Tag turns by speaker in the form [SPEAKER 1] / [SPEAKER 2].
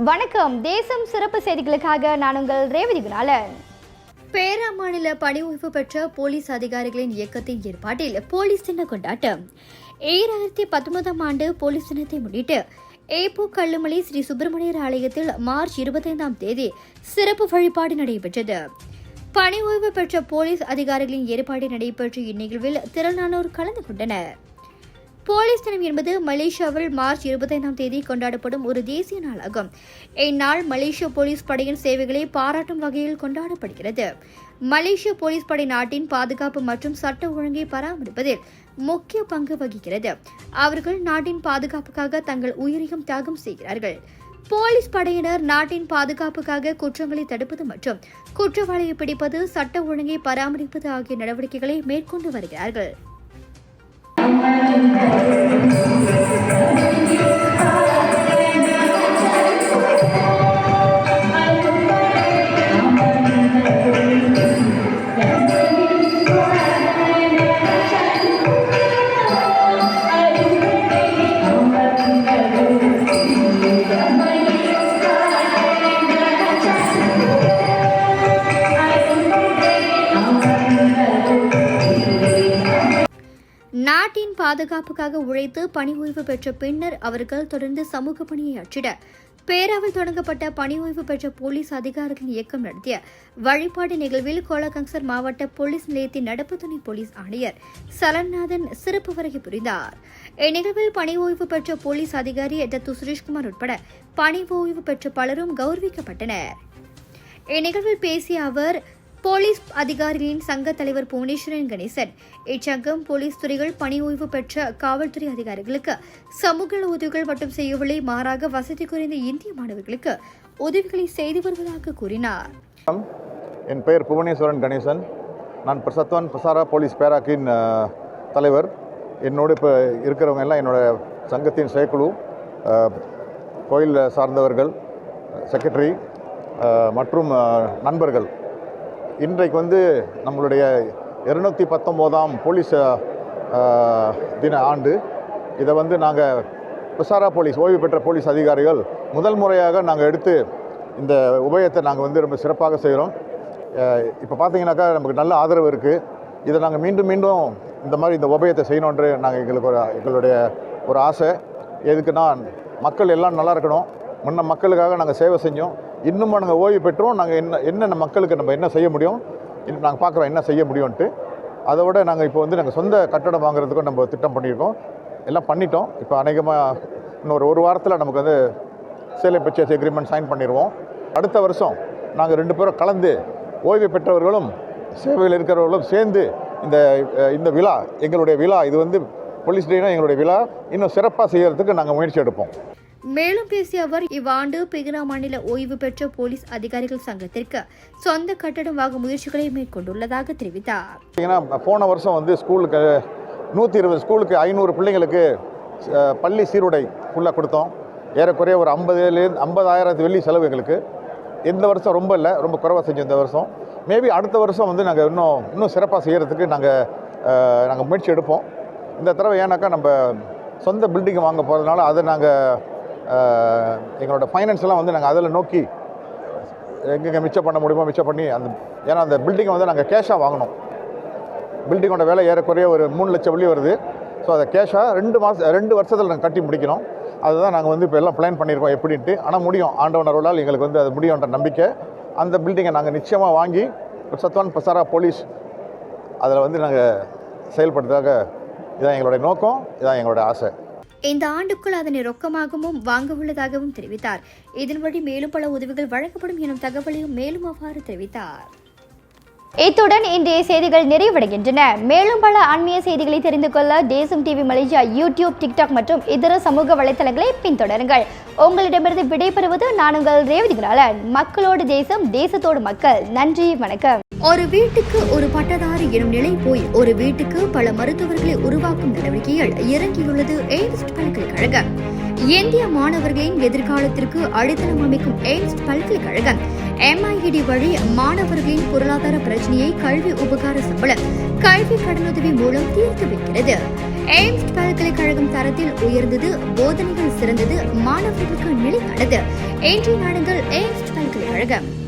[SPEAKER 1] வணக்கம். தேசம் சிறப்பு செய்திகளுக்காக நான் உங்கள் ரேவதி குணாலன். பேரா மாநில பணி ஓய்வு பெற்ற போலீஸ் அதிகாரிகளின் இயக்கத்தின் ஏற்பாட்டில் போலீஸ் தின கொண்டாட்டம். 2019ஆம் ஆண்டு போலீஸ் தினத்தை முன்னிட்டு ஏப்போ கல்லுமலை ஸ்ரீ சுப்பிரமணியர் ஆலயத்தில் மார்ச் 25ஆம் தேதி சிறப்பு வழிபாடு நடைபெற்றது. பணி ஓய்வு பெற்ற போலீஸ் அதிகாரிகளின் ஏற்பாடு நடைபெற்ற இந்நிகழ்வில் திரளானோர் கலந்து கொண்டனர். போலீஸ் தினம் என்பது மலேசியாவில் மார்ச் 25ஆம் தேதி கொண்டாடப்படும் ஒரு தேசிய நாளாகும். இந்நாள் மலேசிய போலீஸ் படையின் சேவைகளை பாராட்டும் வகையில் கொண்டாடப்படுகிறது. மலேசிய போலீஸ் படை நாட்டின் பாதுகாப்பு மற்றும் சட்ட ஒழுங்கை பராமரிப்பதில் முக்கிய பங்கு வகிக்கிறது. அவர்கள் நாட்டின் பாதுகாப்புக்காக தங்கள் உயிரையும் தியாகம் செய்கிறார்கள். போலீஸ் படையினர் நாட்டின் பாதுகாப்புக்காக குற்றங்களை தடுப்பது மற்றும் குற்றவாளியை பிடிப்பது, சட்ட ஒழுங்கை பராமரிப்பது ஆகிய நடவடிக்கைகளை மேற்கொண்டு வருகிறார்கள். நாட்டின் பாதுகாப்புக்காக உழைத்து பணி ஓய்வு பெற்ற பின்னர் அவர்கள் தொடர்ந்து சமூக பணியை ஆற்றிட பேராவில் தொடங்கப்பட்ட பணி ஓய்வு பெற்ற போலீஸ் அதிகாரிகளின் இயக்கம் நடத்திய வழிபாடு நிகழ்வில் கோலகங்சர் மாவட்ட போலீஸ் நிலையத்தின் நடப்பு துணை போலீஸ் ஆணையர் சலன்நாதன் சிறப்பு வருகை புரிந்தார். இந்நிகழ்வில் பணி ஓய்வு பெற்ற போலீஸ் அதிகாரி டத்து சுரேஷ்குமார் உட்பட பணி ஓய்வு பெற்ற பலரும் கௌரவிக்கப்பட்டனர். இந்நிகழ்வில் பேசிய அவர், போலீஸ் அதிகாரிகளின் சங்க தலைவர் புவனேஸ்வரன் கணேசன், இச்சங்கம் போலீஸ் துறைகள் பணி ஓய்வு பெற்ற காவல்துறை அதிகாரிகளுக்கு சமூக உதவிகள் மட்டும் செய்யவில்லை, மாறாக வசதி குறைந்த இந்திய மாணவர்களுக்கு உதவிகளை செய்து வருவதாக கூறினார்.
[SPEAKER 2] என் பெயர் புவனேஸ்வரன் கணேசன். நான் பிரசத்வன் பசாரா போலீஸ் பேராக்கின் தலைவர். என்னோடு இப்போ இருக்கிறவங்க எல்லாம் என்னோட சங்கத்தின் செயற்குழு, கோயில் சார்ந்தவர்கள், செக்ரட்டரி மற்றும் நண்பர்கள். இன்றைக்கு நம்மளுடைய 219ஆம் போலீஸ் தின ஆண்டு. இதை நாங்கள் பசாரா போலீஸ் ஓய்வு பெற்ற போலீஸ் அதிகாரிகள் முதல் முறையாக நாங்கள் எடுத்து இந்த உபயத்தை நாங்கள் ரொம்ப சிறப்பாக செய்கிறோம். இப்போ பார்த்தீங்கன்னாக்கா நமக்கு நல்ல ஆதரவு இருக்குது. இதை நாங்கள் மீண்டும் மீண்டும் இந்த உபயத்தை செய்யணுன்ற எங்களுடைய ஒரு ஆசை. எதுக்குன்னா, மக்கள் எல்லாம் நல்லா இருக்கணும். முன்ன மக்களுக்காக நாங்கள் சேவை செஞ்சோம். இன்னும் நாங்கள் ஓய்வு பெற்றோம். நாங்கள் என்ன மக்களுக்கு நம்ம என்ன செய்ய முடியும், நாங்கள் பார்க்குறோம் என்ன செய்ய முடியும்ன்ட்டு. அதை விட நாங்கள் இப்போ நாங்கள் சொந்த கட்டடம் வாங்குறதுக்கும் நம்ம திட்டம் பண்ணியிருக்கோம். எல்லாம் பண்ணிட்டோம். இப்போ அநேகமாக இன்னொரு ஒரு வாரத்தில் நமக்கு சேலை பர்ச்சேஸ் எக்ரிமெண்ட் சைன் பண்ணிடுவோம். அடுத்த வருஷம் நாங்கள் 2 பேரும் கலந்து ஓய்வு பெற்றவர்களும் சேவையில் இருக்கிறவர்களும் சேர்ந்து இந்த விழா, எங்களுடைய விழா, இது போலீஸ் டேனா எங்களுடைய விழா இன்னும் சிறப்பாக செய்கிறதுக்கு நாங்கள் முயற்சி எடுப்போம்.
[SPEAKER 1] மேலும் பேசிய அவர், இவ்வாண்டு பேரா மாநில ஓய்வு பெற்ற போலீஸ் அதிகாரிகள் சங்கத்திற்கு சொந்த கட்டடம் வாங்கும் முயற்சிகளை மேற்கொண்டுள்ளதாக தெரிவித்தார்.
[SPEAKER 2] போன வருஷம் ஸ்கூலுக்கு 120 ஸ்கூலுக்கு 500 பிள்ளைங்களுக்கு பள்ளி சீருடை ஃபுல்லாக கொடுத்தோம். ஏறக்குறைய ஒரு 50,000 வெள்ளி செலவு எங்களுக்கு. இந்த வருஷம் ரொம்ப இல்லை, ரொம்ப குறைவாக செஞ்சோம் இந்த வருஷம். மேபி அடுத்த வருஷம் நாங்கள் இன்னும் சிறப்பாக செய்கிறதுக்கு நாங்கள் முயற்சி எடுப்போம். இந்த தடவை ஏன்னாக்கா நம்ம சொந்த பில்டிங் வாங்க போகிறதுனால அதை நாங்கள் எங்களோட ஃபைனான்ஸ் எல்லாம் நாங்கள் அதில் நோக்கி எங்கெங்கே மிச்சம் பண்ண முடியுமோ மிச்சம் பண்ணி ஏன்னா அந்த பில்டிங்கை நாங்கள் கேஷாக வாங்கணும். பில்டிங்கோட வேலை ஏறக்குறைய ஒரு 3 லட்சம் வெள்ளி வருது. ஸோ அதை கேஷாக 2 வருஷத்தில் நாங்கள் கட்டி முடிக்கணும். அதுதான் நாங்கள் இப்போ எல்லாம் பிளான் பண்ணியிருக்கோம் எப்படின்ட்டு. ஆனால் முடியும், ஆண்டவன் அருளால் எங்களுக்கு அது முடியுன்ற நம்பிக்கை. அந்த பில்டிங்கை நாங்கள் நிச்சயமாக வாங்கி சத்வான் பசாரா போலீஸ் அதில் நாங்கள் செயல்படுறதாக இதான் எங்களுடைய நோக்கம், இதான் எங்களுடைய ஆசை.
[SPEAKER 1] இந்த ஆண்டுக்குள் அதனை ரொக்கமாகவும் வாங்க உள்ளதாகவும் தெரிவித்தார். இதன் வழி மேலும் பல உதவிகள் வழங்கப்படும் எனும் தகவலையும் மேலும் அவ்வாறு தெரிவித்தார். இத்துடன் இன்றைய செய்திகள் நிறைவடைகின்றன. மேலும் பல ஆன்மீக செய்திகளை தெரிந்து கொள்ள தேசம் டிவி மலேசியா யூடியூப், டிக்டாக் மற்றும் இதர சமூக வலைதளங்களை பின்தொடருங்கள். உங்களிடமிருந்து விடைபெறுவது நான் உங்கள் ரேவதி குணாலன். மக்களோடு தேசம், தேசத்தோடு மக்கள். நன்றி, வணக்கம். ஒரு வீட்டுக்கு ஒரு பட்டதாரி எனும் நிலை போய் ஒரு வீட்டுக்கு பல மருத்துவர்களை உருவாக்கும் நடவடிக்கையில் இறங்கியுள்ளது எய்ம்ஸ் பல்கலைக்கழகம். இந்திய மாணவர்களின் எதிர்காலத்திற்கு அடித்தளம் அமைக்கும் எய்ம்ஸ் பல்கலைக்கழகம் MIED வழி மாணவர்களின் பொருளாதார பிரச்சனையை கல்வி உபகார சம்பளம், கல்வி கடனுதவி மூலம் தீர்த்து வைக்கிறது. எய்ம்ஸ் பல்கலைக்கழகம் தரத்தில் உயர்ந்தது, போதனைகள் சிறந்தது, மாணவர்களுக்கு நிலையானது. இன்றைய நாடுகள் AIST பல்கலைக்கழகம்.